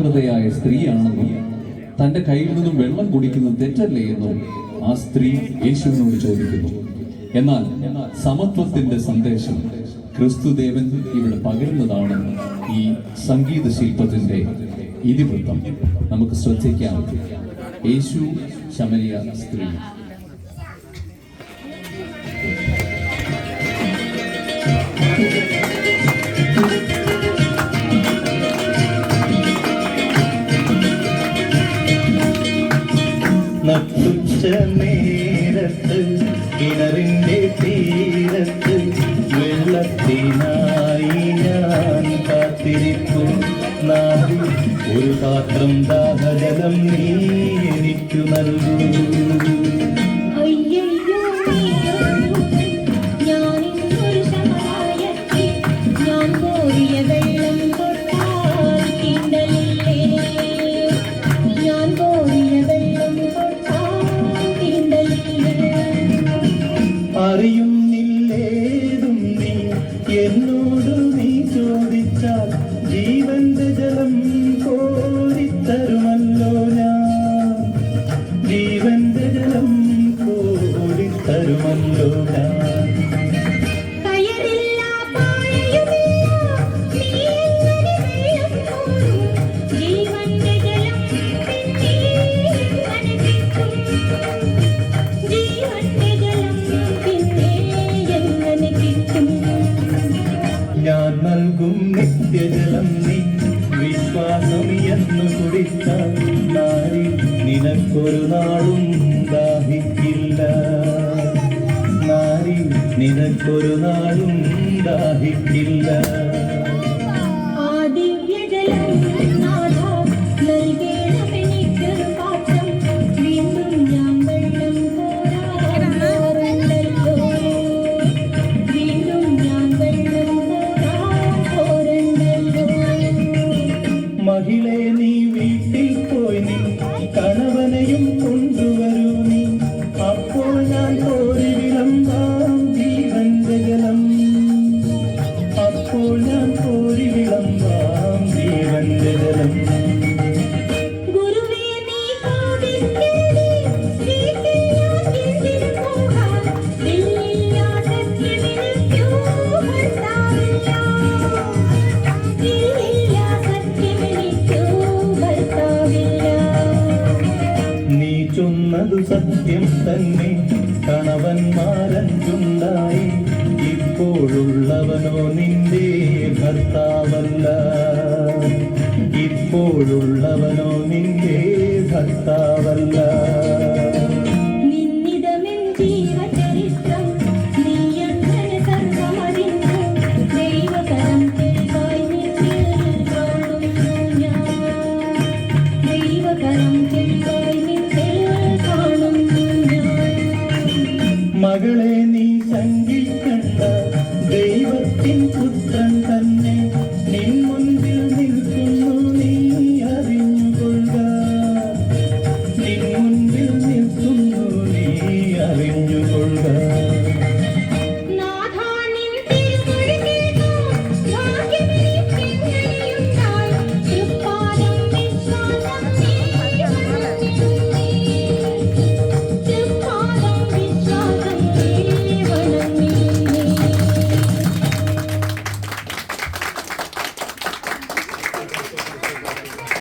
അപകൃതയായ സ്ത്രീയാണെന്നും തന്റെ കയ്യിൽ നിന്നും വെള്ളം കുടിക്കുന്നത് തെറ്റല്ലേ എന്നും ആ സ്ത്രീ യേശുവിനോട് ചോദിക്കുന്നു. എന്നാൽ സമത്വത്തിന്റെ സന്ദേശം ക്രിസ്തുദേവൻ ഇവിടെ പകരുന്നതാണ് ഈ സംഗീത ശില്പത്തിന്റെ ഇതിവൃത്തം. നമുക്ക് ശ്രദ്ധിക്കാം. യേശു ശമരിയ സ്ത്രീ. നട്ടുച്ച നേരത്ത് കിണറിന്റെ തീരത്ത് വെള്ളത്തിനായി ഞാൻ കാത്തിരിപ്പു. നാവിൽ ഒരു പാത്രം ദാഹജലം നീ എനിക്കു നൽകൂ. അറിയുന്നില്ലേതും നീ എന്നോട് നീ ചോദിച്ചാൽ ജീവന്റെ ജലം കോരിത്തരുമല്ലോ ഞാൻ. ജീവന്റെ ജലം കോരിത്തരുമല്ലോ ഞാൻ. ഞാൻ നൽകും നിത്യജലം നീ വിശ്വാസം എന്ന് കുടിച്ചാൽ നാരി നിനക്കൊരു നാളും ദാഹിക്കില്ല. നാരി നിനക്കൊരു നാളും ദാഹിക്കില്ല. മഹിളെ നീ വീട്ടിൽ പോയി നീ കണവനെയും കൊണ്ടുവരൂ നീ. അപ്പോൾ ഞാൻ കോരി വിളമ്പാം ജീവന്റെ ജലം. അപ്പോൾ ഞാൻ കോരി വിളമ്പാം ജീവന്റെ ജലം. ചൊന്നതു സത്യം തന്നെ കണവന്മാരഞ്ചുണ്ടായി. ഇപ്പോഴുള്ളവനോ നിന്റെ ഭർത്താവല്ല. ഇപ്പോഴുള്ളവനോ നിന്റെ ഭർത്താവല്ല.